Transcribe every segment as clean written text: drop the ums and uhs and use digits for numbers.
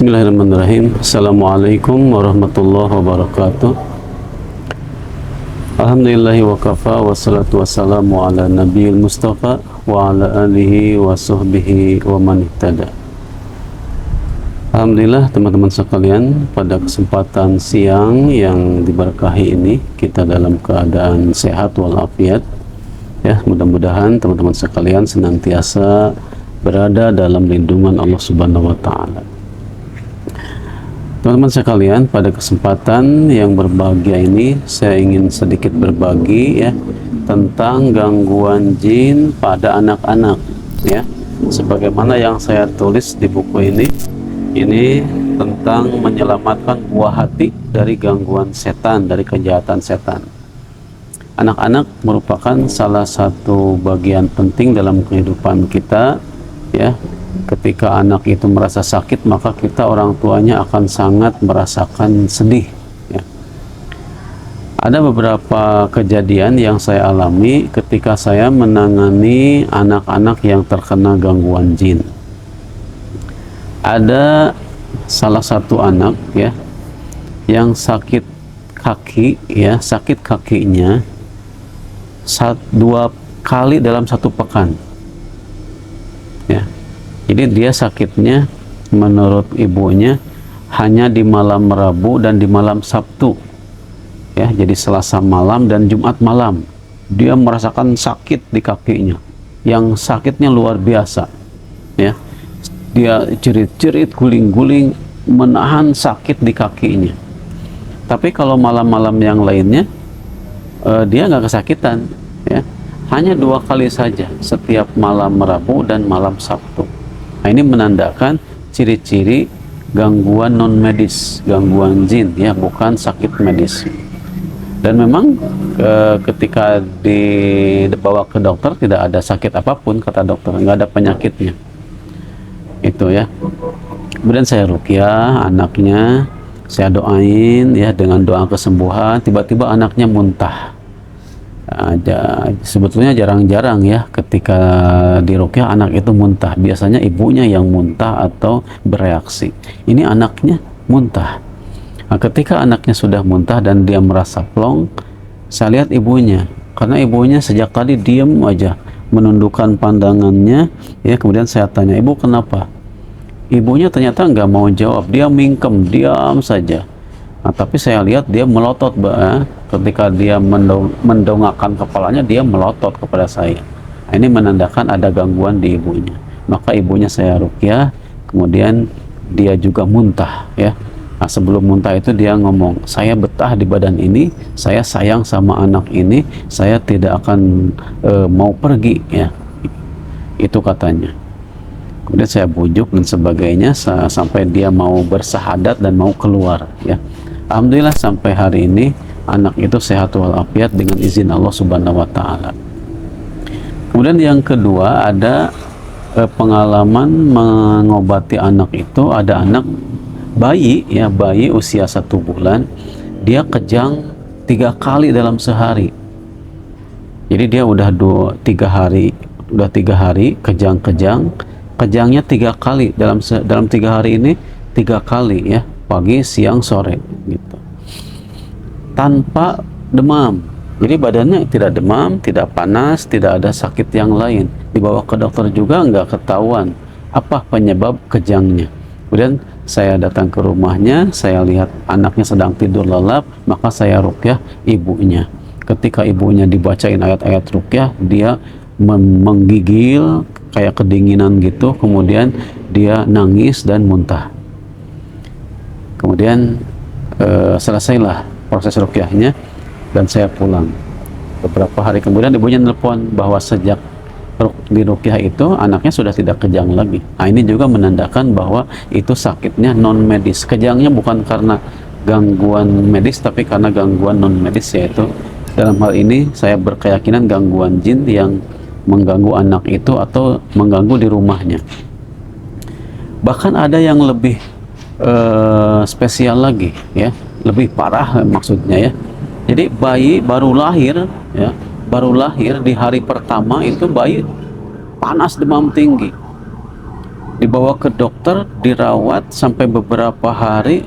Bismillahirrahmanirrahim. Assalamualaikum warahmatullahi wabarakatuh. Alhamdulillahi wa kafa, wassalatu wassalamu ala nabiyil mustafa wa ala alihi wa sahbihi wa man ihtada. Alhamdulillah teman-teman sekalian, pada kesempatan siang yang diberkahi ini kita dalam keadaan sehat walafiat. Ya, mudah-mudahan teman-teman sekalian senantiasa berada dalam lindungan Allah Subhanahu wa taala. Teman-teman sekalian, pada kesempatan yang berbahagia ini saya ingin sedikit berbagi ya tentang gangguan jin pada anak-anak ya. Sebagaimana yang saya tulis di buku ini tentang menyelamatkan buah hati dari gangguan setan, dari kejahatan setan. Anak-anak merupakan salah satu bagian penting dalam kehidupan kita ya. Ketika anak itu merasa sakit, maka kita orang tuanya akan sangat merasakan sedih ya. Ada beberapa kejadian yang saya alami ketika saya menangani anak-anak yang terkena gangguan jin. Ada salah satu anak ya yang sakit kaki ya, sakit kakinya dua kali dalam satu pekan ya. Jadi dia sakitnya menurut ibunya hanya di malam Rabu dan di malam Sabtu ya. Jadi Selasa malam dan Jumat malam dia merasakan sakit di kakinya, yang sakitnya luar biasa ya. Dia jerit-jerit, guling-guling, menahan sakit di kakinya. Tapi kalau malam-malam yang lainnya dia nggak kesakitan ya. Hanya 2 kali saja setiap malam Rabu dan malam Sabtu. Nah, ini menandakan ciri-ciri gangguan non medis, gangguan jin ya, bukan sakit medis. Dan memang ketika dibawa ke dokter tidak ada sakit apapun, kata dokter, nggak ada penyakitnya itu ya. Kemudian saya ruqyah anaknya, saya doain ya dengan doa kesembuhan. Tiba-tiba anaknya muntah. Sebetulnya jarang-jarang ya ketika diruqyah anak itu muntah. Biasanya ibunya yang muntah atau bereaksi. Ini anaknya muntah. Nah, ketika anaknya sudah muntah dan dia merasa plong, saya lihat ibunya, karena ibunya sejak tadi diam aja, menundukkan pandangannya ya. Kemudian saya tanya, ibu kenapa? Ibunya ternyata nggak mau jawab, dia mingkem, diam saja. Nah, tapi saya lihat dia melotot, ketika dia mendongakkan kepalanya, dia melotot kepada saya. Nah, ini menandakan ada gangguan di ibunya. Maka ibunya saya ruqyah, kemudian dia juga muntah ya. Nah, sebelum muntah itu dia ngomong, saya betah di badan ini, saya sayang sama anak ini, saya tidak akan mau pergi ya. Itu katanya. Kemudian saya bujuk dan sebagainya sampai dia mau bersahadat dan mau keluar ya. Alhamdulillah sampai hari ini anak itu sehat walafiat dengan izin Allah Subhanahu wa taala. Kemudian yang kedua, ada pengalaman mengobati anak itu. Ada anak bayi ya, bayi usia 1 bulan, dia kejang 3 kali dalam sehari. Jadi dia udah 3 hari kejang-kejang, kejangnya 3 kali dalam 3 hari ini, 3 kali ya, pagi, siang, sore gitu, tanpa demam. Jadi badannya tidak demam, tidak panas, tidak ada sakit yang lain. Dibawa ke dokter juga nggak ketahuan apa penyebab kejangnya. Kemudian saya datang ke rumahnya, saya lihat anaknya sedang tidur lelap, maka saya ruqyah ibunya. Ketika ibunya dibacain ayat-ayat ruqyah, dia menggigil kayak kedinginan gitu, kemudian dia nangis dan muntah. Kemudian selesailah proses ruqyahnya dan saya pulang. Beberapa hari kemudian ibunya nelpon bahwa sejak di ruqyah itu anaknya sudah tidak kejang lagi. Nah, ini juga menandakan bahwa itu sakitnya non medis. Kejangnya bukan karena gangguan medis, tapi karena gangguan non medis, yaitu dalam hal ini saya berkeyakinan gangguan jin yang mengganggu anak itu atau mengganggu di rumahnya. Bahkan ada yang lebih spesial lagi ya, lebih parah maksudnya ya. Jadi bayi baru lahir ya, baru lahir di hari pertama itu bayi panas, demam tinggi. dibawa ke dokter, dirawat sampai beberapa hari,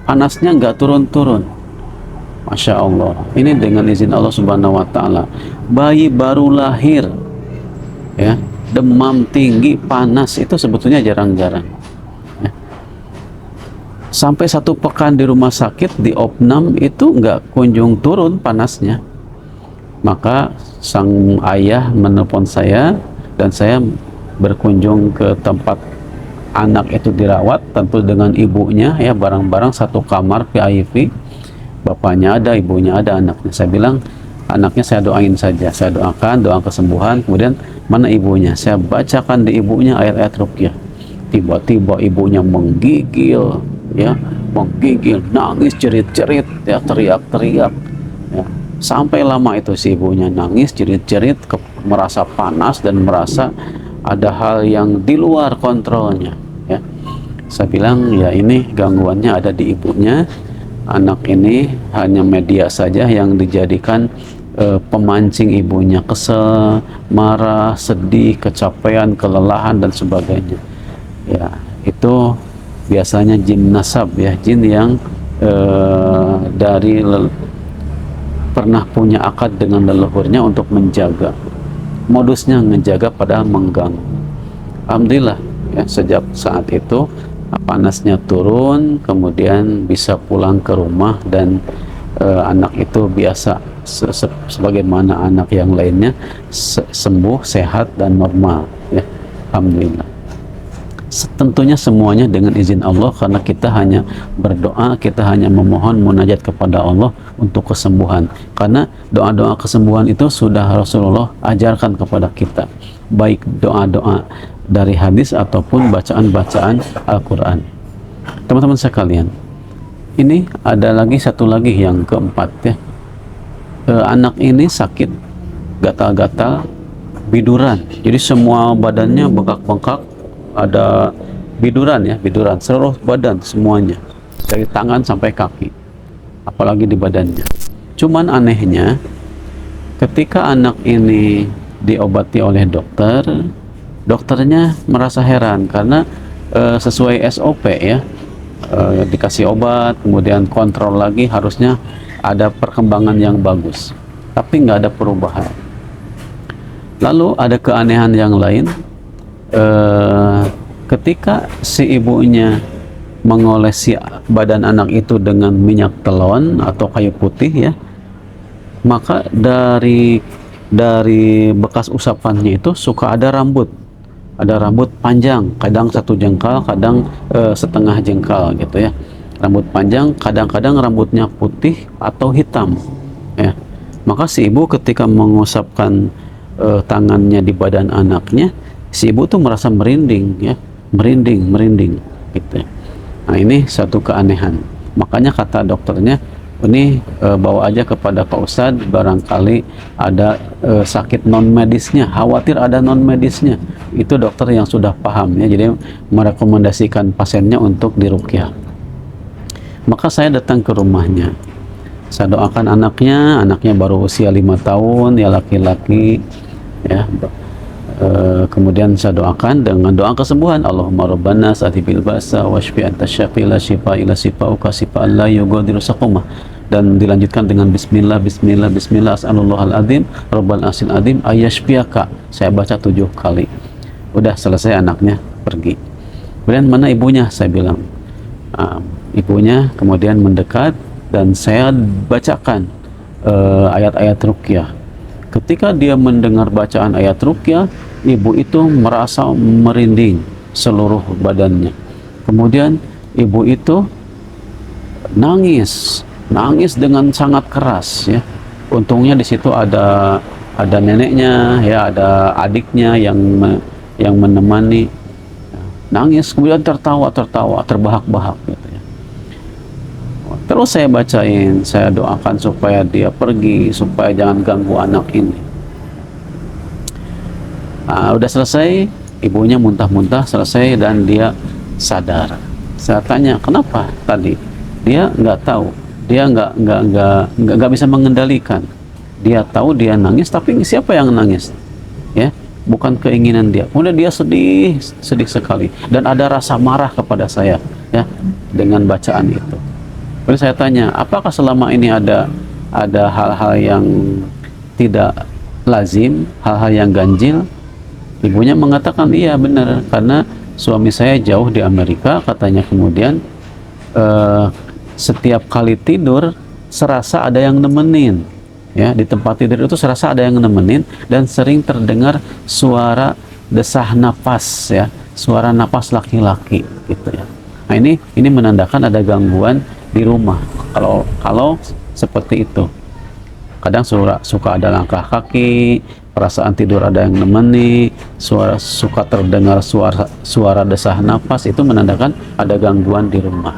panasnya nggak turun-turun. Masya Allah, ini dengan izin Allah Subhanahu wa Ta'ala. Bayi baru lahir, ya, demam tinggi, panas, itu sebetulnya jarang-jarang. Ya. Sampai 1 pekan di rumah sakit, di opnam, itu nggak kunjung turun panasnya. Maka sang ayah menelpon saya, dan saya berkunjung ke tempat anak itu dirawat, tentu dengan ibunya, ya, bareng-bareng satu kamar PIV. Bapaknya ada, ibunya ada, anaknya. Saya bilang, anaknya saya doain saja, saya doakan, doa kesembuhan. Kemudian mana ibunya? Saya bacakan di ibunya ayat-ayat ruqyah. Tiba-tiba ibunya menggigil, ya, menggigil, nangis, jerit-jerit, ya, teriak-teriak, ya. Sampai lama itu si ibunya nangis, jerit-jerit, merasa panas dan merasa ada hal yang di luar kontrolnya, ya. Saya bilang, ya, ini gangguannya ada di ibunya. Anak ini hanya media saja yang dijadikan pemancing ibunya kesel, marah, sedih, kecapean, kelelahan dan sebagainya. Ya, itu biasanya jin nasab, ya, jin yang pernah punya akad dengan leluhurnya untuk menjaga. Modusnya menjaga padahal mengganggu. Alhamdulillah, ya, sejak saat itu panasnya turun, kemudian bisa pulang ke rumah, dan anak itu biasa sebagaimana anak yang lainnya, sembuh, sehat dan normal, ya. Alhamdulillah. Tentunya semuanya dengan izin Allah, karena kita hanya berdoa, kita hanya memohon munajat kepada Allah untuk kesembuhan, karena doa-doa kesembuhan itu sudah Rasulullah ajarkan kepada kita, baik doa-doa dari hadis ataupun bacaan-bacaan Al-Quran. Teman-teman sekalian, ini ada lagi satu lagi yang keempat, ya. Anak ini sakit gatal-gatal, biduran, jadi semua badannya bengkak-bengkak, ada biduran, ya, biduran seluruh badan semuanya, dari tangan sampai kaki, apalagi di badannya. Cuman anehnya, ketika anak ini diobati oleh dokter, dokternya merasa heran karena sesuai SOP, ya, dikasih obat, kemudian kontrol lagi, harusnya ada perkembangan yang bagus, tapi nggak ada perubahan. Lalu ada keanehan yang lain, ketika si ibunya mengolesi badan anak itu dengan minyak telon atau kayu putih, ya, maka dari bekas usapannya itu suka ada rambut panjang, kadang 1 jengkal, kadang setengah jengkal, gitu, ya. Rambut panjang, kadang-kadang rambutnya putih atau hitam, ya. Maka si ibu ketika mengusapkan tangannya di badan anaknya, si ibu tuh merasa merinding, ya, merinding, gitu. Nah, ini satu keanehan. Makanya kata dokternya, ini bawa aja kepada Pak Ustadz, barangkali ada sakit non medisnya, khawatir ada non medisnya. Itu dokter yang sudah paham, ya, jadi merekomendasikan pasiennya untuk diruqyah. Maka saya datang ke rumahnya, saya doakan anaknya baru usia 5 tahun, ya, laki-laki, ya. Kemudian saya doakan dengan doa kesembuhan, Allahumma rabbana sa'atibil ba'sa washfi anta syafi la syifa ila sifauka sifa'an la yughadiru saqamah, dan dilanjutkan dengan bismillah as'alullahal azim rabbal arsyil azim ayyashfiyaka. Saya baca 7 kali. Udah selesai, anaknya pergi. Kemudian mana ibunya? Saya bilang. Ibunya kemudian mendekat dan saya bacakan ayat-ayat ruqyah. Ketika dia mendengar bacaan ayat ruqyah, ibu itu merasa merinding seluruh badannya. Kemudian ibu itu nangis dengan sangat keras, ya. Untungnya di situ ada neneknya, ya, ada adiknya yang menemani. Nangis, kemudian tertawa terbahak-bahak, gitu, ya. Terus saya bacain, saya doakan supaya dia pergi, supaya jangan ganggu anak ini. Udah selesai, ibunya muntah-muntah, selesai, dan dia sadar. Saya tanya, kenapa tadi? Dia nggak tahu, dia nggak bisa mengendalikan. Dia tahu dia nangis, tapi siapa yang nangis? Ya, bukan keinginan dia. Kemudian dia sedih, sedih sekali, dan ada rasa marah kepada saya, ya, dengan bacaan itu. Kemudian saya tanya, apakah selama ini ada hal-hal yang tidak lazim, hal-hal yang ganjil? Ibunya mengatakan, iya benar, karena suami saya jauh di Amerika, katanya. Kemudian setiap kali tidur serasa ada yang nemenin, ya, di tempat tidur itu serasa ada yang nemenin, dan sering terdengar suara desah napas, ya, suara napas laki-laki gitu, ya. Nah, ini menandakan ada gangguan di rumah kalau seperti itu. Kadang suka ada langkah kaki, perasaan tidur ada yang nemeni, suka terdengar suara desah napas, itu menandakan ada gangguan di rumah.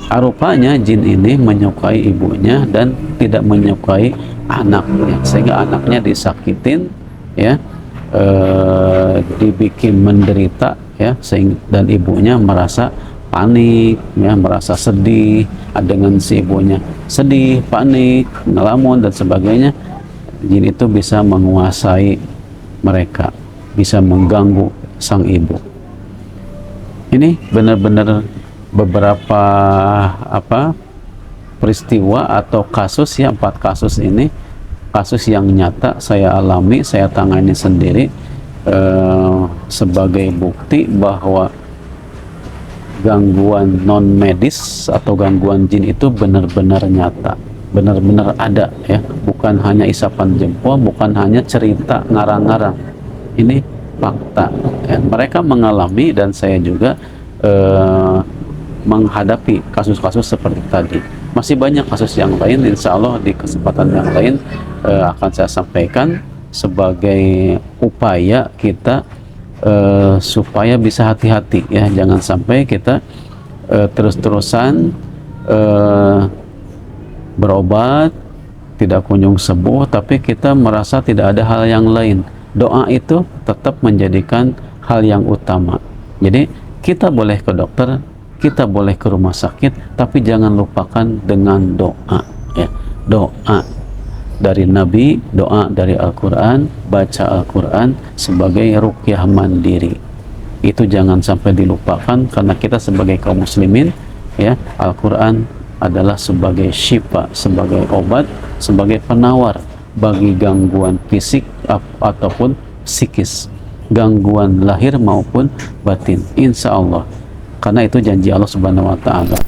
Rupanya jin ini menyukai ibunya dan tidak menyukai anaknya, sehingga anaknya disakitin, ya, dibikin menderita, ya, dan ibunya merasa panik, ya, merasa sedih dengan si ibunya sedih, panik, ngelamun dan sebagainya. Jin itu bisa menguasai mereka, bisa mengganggu sang ibu. Ini benar-benar beberapa peristiwa atau kasus, ya, 4 kasus ini kasus yang nyata saya alami, saya tangani sendiri, sebagai bukti bahwa gangguan non medis atau gangguan jin itu benar-benar nyata, benar-benar ada, ya, bukan hanya isapan jempol, bukan hanya cerita ngarang-ngarang. Ini fakta, ya. Mereka mengalami dan saya juga menghadapi kasus-kasus seperti tadi. Masih banyak kasus yang lain, insya Allah di kesempatan yang lain akan saya sampaikan sebagai upaya kita supaya bisa hati-hati, ya, jangan sampai kita terus-terusan berobat tidak kunjung sembuh, tapi kita merasa tidak ada hal yang lain. Doa itu tetap menjadikan hal yang utama. Jadi kita boleh ke dokter, kita boleh ke rumah sakit, tapi jangan lupakan dengan doa, ya, doa dari Nabi, doa dari Al-Quran, baca Al-Quran sebagai ruqyah mandiri. Itu jangan sampai dilupakan, karena kita sebagai kaum muslimin, ya, Al-Quran adalah sebagai syifa, sebagai obat, sebagai penawar bagi gangguan fisik ataupun psikis, gangguan lahir maupun batin, insya Allah. Karena itu janji Allah Subhanahu wa Ta'ala,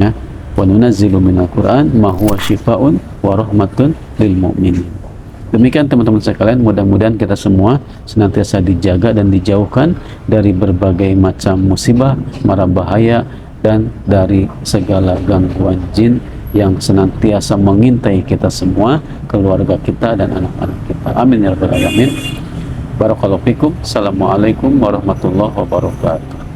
ya, wa nunazzilu minal Qur'an ma huwa syifaa'un wa rahmatun lil mu'minin. Demikian teman-teman sekalian, mudah-mudahan kita semua senantiasa dijaga dan dijauhkan dari berbagai macam musibah, mara bahaya, dan dari segala gangguan jin yang senantiasa mengintai kita semua, keluarga kita dan anak-anak kita. Amin ya rabbal alamin. Barakallahu fikum. Assalamualaikum warahmatullahi wabarakatuh.